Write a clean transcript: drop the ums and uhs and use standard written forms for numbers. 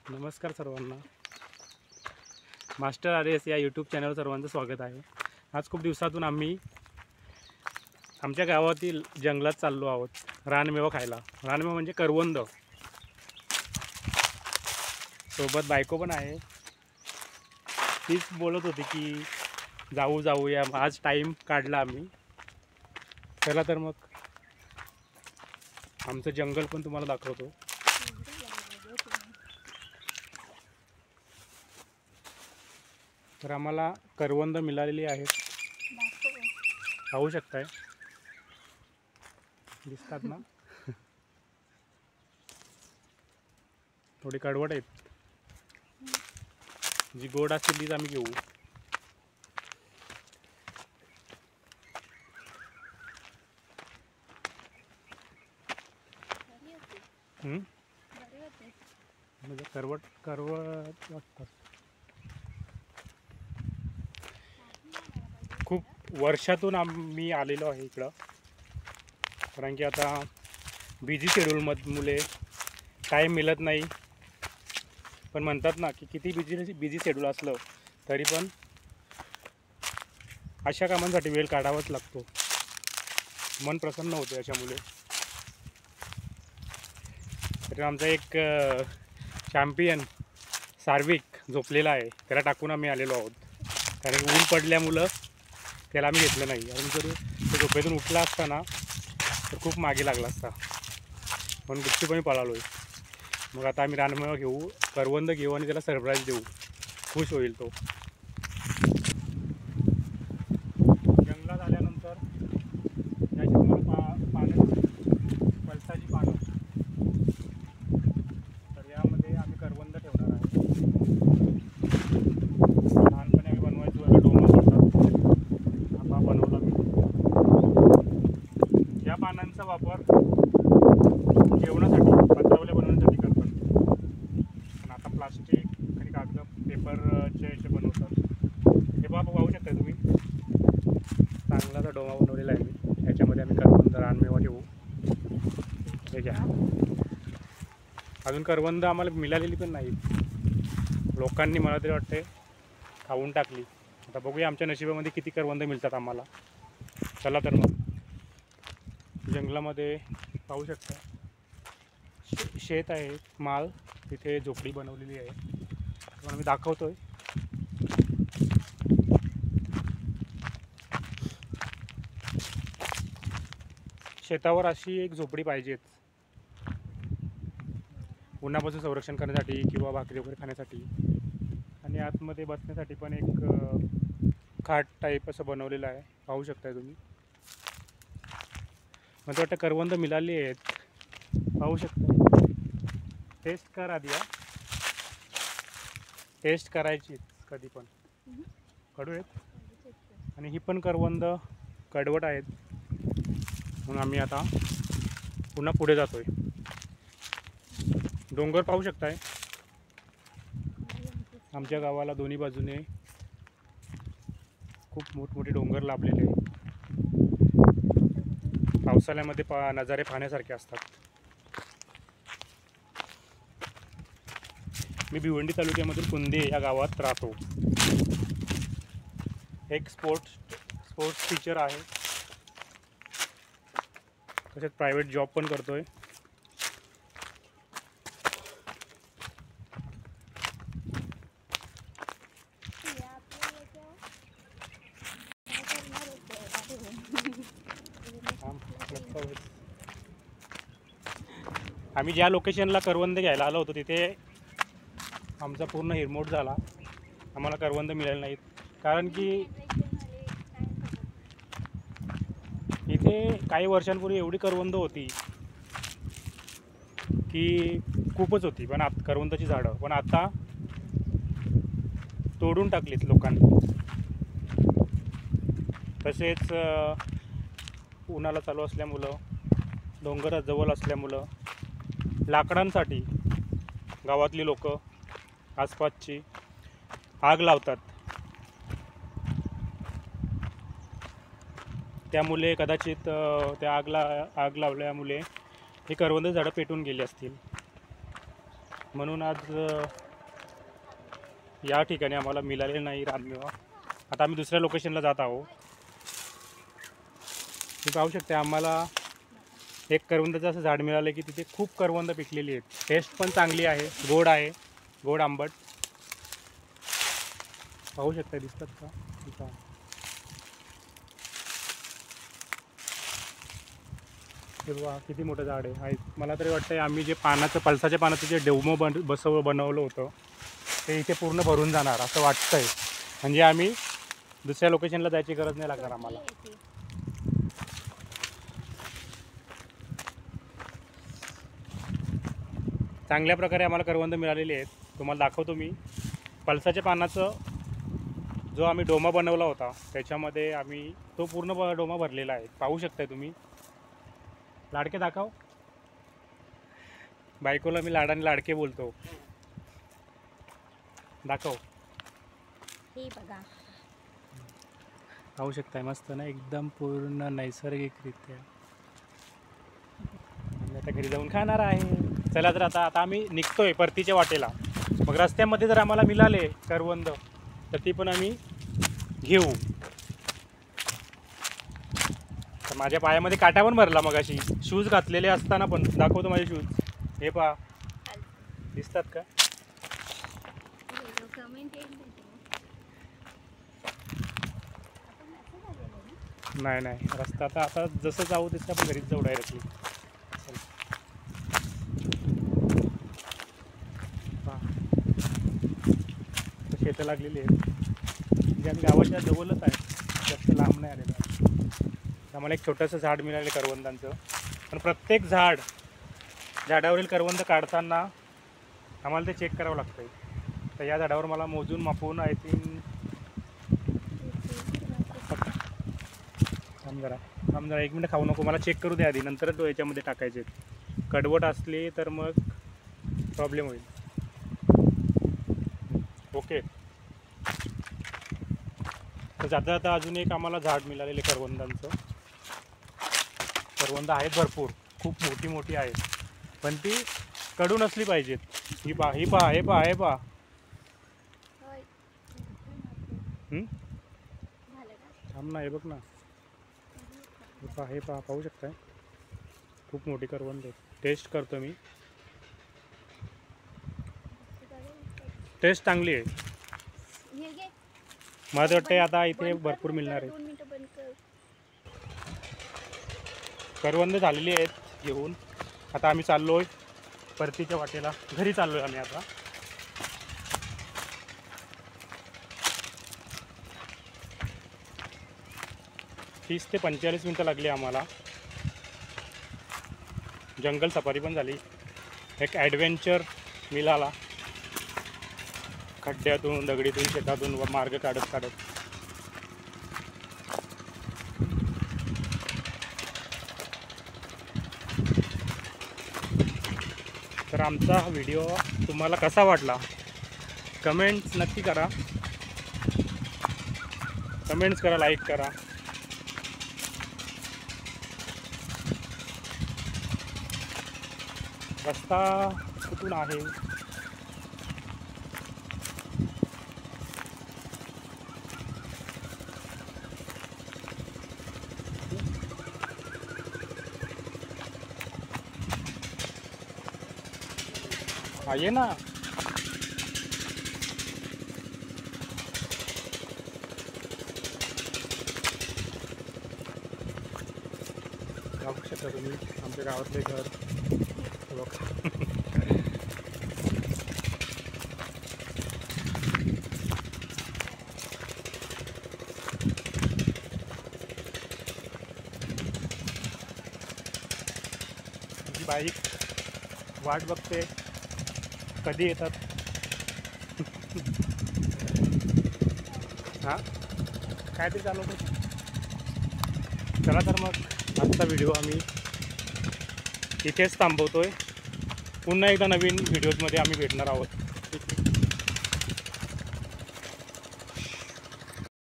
नमस्कार सर्वांना. Master R S या यूट्यूब चॅनलवर सर्वांचं स्वागत आहे. आज खूप दिवसातून आम्ही आमच्या गावातील जंगलात चाललो आहोत रानमेवा खायला. रानमेवा म्हणजे करवंद. सोबत बायको पण आहे. तीच बोलत होती की जाऊया. आज टाईम काढला आम्ही. चला तर मग आमचं जंगल पण तुम्हाला दाखवतो. तर आम्हाला करवंद मिळालेली आहेत. पाहू शकताय, दिसतात ना. थोडी कडवट आहेत. जी गोड असतील तीच आम्ही घेऊ. म्हणजे करवट वाटतात. खूप वर्षातून आम्ही आलेलो आहे इकडं, कारण की आता बिझी शेड्यूलमुळे टाईम मिळत नाही. पण म्हणतात ना की किती बिझी शेड्यूल असलं तरी पण अशा कामांसाठी वेळ काढावाच लागतो. मन प्रसन्न होते याच्यामुळे. तर आमचा एक चॅम्पियन सार्विक झोपलेला आहे, त्याला टाकून आम्ही आलेलो आहोत. कारण की ऊन पडल्यामुळं त्याला आम्ही घेतलं नाही. आणि जर तो झोपेतून उठला असता ना तर खूप मागे लागला असता. पण गुपचूप आम्ही पळालो आहे. मग आता आम्ही रानमेवा घेऊ, करवंद घेऊ आणि त्याला सरप्राईज देऊ. खुश होईल तो. जंगलात आल्यानंतर याची तुम्हाला पानं, पळसाची पानं. तर यामध्ये आम्ही करवंद ठेवणार आहे. लहानपणी आम्ही बनवायचो, याला डोमा बोलतात. हा बनवला मी. या पानांचा वापर जेवणासाठी, पत्रावल्या बनवण्यासाठी करतात. पण आता प्लास्टिक आणि कागद पेपरचे याचे बनवतात. हे पाहू शकता तुम्ही. चांगलाचा डोमा बनवलेला आहे मी. याच्यामध्ये आम्ही करवंद रानमेवा ठेवू. हे घ्या. अजून करवंद आम्हाला मिळालेली पण नाही. लोकांनी मला तरी वाटते खाऊन टाकली. आता बघूया आमच्या नशिबामध्ये किती करवंद मिळतात आम्हाला. चला तर मग. जंगलामध्ये पाहू शकता शेत आहे, माळ. तिथे झोपडी बनवलेली आहे, तुम्हाला मी दाखवतोय. शेतावर अशी एक झोपडी पाहिजेत, उन्हापासून संरक्षण करण्यासाठी किंवा भाकरी वगैरे खाण्यासाठी. आणि आतमध्ये बसण्यासाठी पण एक खाट टाईप असं बनवलेलं आहे, पाहू शकताय तुम्ही. मला वाटतं करवंद मिळाली आहेत, पाहू शकता. टेस्ट करा आधी. टेस्ट करायची कधी पण. कडू आहेत आणि ही पण करवंद कडवट आहेत. म्हणून आम्ही आता पुन्हा पुढे जातोय. डोंगर पाहू शकताय. आमच्या गावाला दोन्ही बाजूने खूप मोठमोठे डोंगर लाभलेले आहे. पावसाळ्यामध्ये नजारे पाहण्यासारखे असतात. मी भिवंडी तालुक्यामधील कुंदे या गावात राहतो. एक स्पोर्ट्स टीचर आहे, तसेच प्रायव्हेट जॉब पण करतोय. आम्ही ज्या लोकेशनला करवंद घ्यायला आलो होतो तिथे आमचा पूर्ण हिरमोड झाला. आम्हाला करवंद मिळाले नाहीत. कारण की इथे काही वर्षांपूर्वी एवढी करवंद होती की खूपच होती. पण करवंदाची झाडं पण आता तोडून टाकलीत लोकांनी. तसेच उन्हाळा चालू असल्यामुळं, डोंगर जवळ असल्यामुळं लाकडांसाठी गावातली लोक आसपासची आग लावतात. त्यामुळे कदाचित त्या आग लावल्यामुळे ही करवंद झाडं पेटून गेली असतील. म्हणून आज या ठिकाणी आम्हाला मिळाले नाही रानमेवा. आता आम्ही दुसऱ्या लोकेशनला जात आहोत. तुम्ही पाहू शकता आम्हाला एक करवंदाचं असं झाड मिळालं की तिथे खूप करवंद पिकलेली आहेत. टेस्ट पण चांगली आहे, गोड आहे, गोड आंबट. पाहू शकता, दिसतात का? हे बघा किती मोठं झाड आहे. मला तरी वाटतं आम्ही जे पळसाच्या पानाचं जे डेवमो बनवलं होतं ते इथे पूर्ण भरून जाणार असं वाटतंय. म्हणजे आम्ही दुसऱ्या लोकेशनला जायची गरज नाही लागणार आम्हाला. चांगल्या प्रकारे आम्हाला करवंद मिळालेली आहेत. तुम्हाला दाखवतो मी. पळसाच्या पानाचं जो आम्ही डोमा बनवला होता त्याच्यामध्ये आम्ही तो पूर्ण डोमा भरलेला आहे. पाहू शकताय तुम्ही. लाडके दाखव. बायकोला मी लाडाने लाडके बोलतो. दाखव. हे बघा, पाहू शकताय मस्त ना, एकदम पूर्ण नैसर्गिकरित्या. आता घरी जाऊन खाणार आहे. चला तर आता आम्ही निघतोय परतीच्या वाटेला. मग रस्त्यामध्ये जर आम्हाला मिळाले करवंद तर ती पण आम्ही घेऊ. तर माझ्या पायामध्ये काटा पण भरला मग अशी. शूज घातलेले असताना पण दाखवतो माझे शूज. हे पहा, दिसतात का? नाही नाही, रस्ता आता जसं जाऊ तसं आपण घरीच जाऊ डायरेक्टली. शेतं लागलेली आहेत जे आम्ही गावाच्या जवळच आहे, जास्त लांब नाही आलेलं आहे. आम्हाला एक छोटंसं झाड मिळालं करवंदांचं. पण प्रत्येक झाडावरील करवंद काढताना आम्हाला ते चेक करावं लागतं. तर या झाडावर मला मोजून मापून आय थिंक थांब जरा 1 मिनिट खाऊ नको, मला चेक करू द्या आधी, नंतरच तो याच्यामध्ये टाकायचे. कडवट असले तर मग प्रॉब्लेम होईल. ओके. तर जाता जाता अजून एक आम्हाला झाड मिळालेले करवंदांचं. करवंद आहेत भरपूर, खूप मोठी मोठी आहेत, पण ती कडू नसली पाहिजेत. ही पहा, ही पहा, हे पहा, हे पहा. थांब ना, हे बघ ना, हे पहा, हे पहा. पाहू शकताय खूप मोठी करवंद आहे. टेस्ट करतो मी. टेस्ट चांगली आहे. मला वाटतं आता इथे भरपूर मिळणार आहे. करवंद झालेली आहेत घेऊन. आता आम्ही चाललोय परतीच्या वाटेला. घरी चाललोय आम्ही आता. 30 ते 45 मिनटं लागली आम्हाला. जंगल सफारी पण झाली. एक ॲडव्हेंचर मिळाला. खड्ड्यातून, दगडीतून, शेतातून मार्ग काढत काढत. तर आमचा हा व्हिडिओ तुम्हाला कसा वाटला कमेंट्स नक्की करा. कमेंट्स करा, लाईक करा. रस्ता कुठून आहे? ये ना. बघू शकता तुम्ही आमच्या गावातले घर. तुझी बाईक वाट बघते कधी येतात. हां, काय तरी चालवतो. चला तर मग आजचा व्हिडिओ आम्ही इथेच थांबवतोय. पुन्हा एकदा नवीन व्हिडिओजमध्ये आम्ही भेटणार आहोत.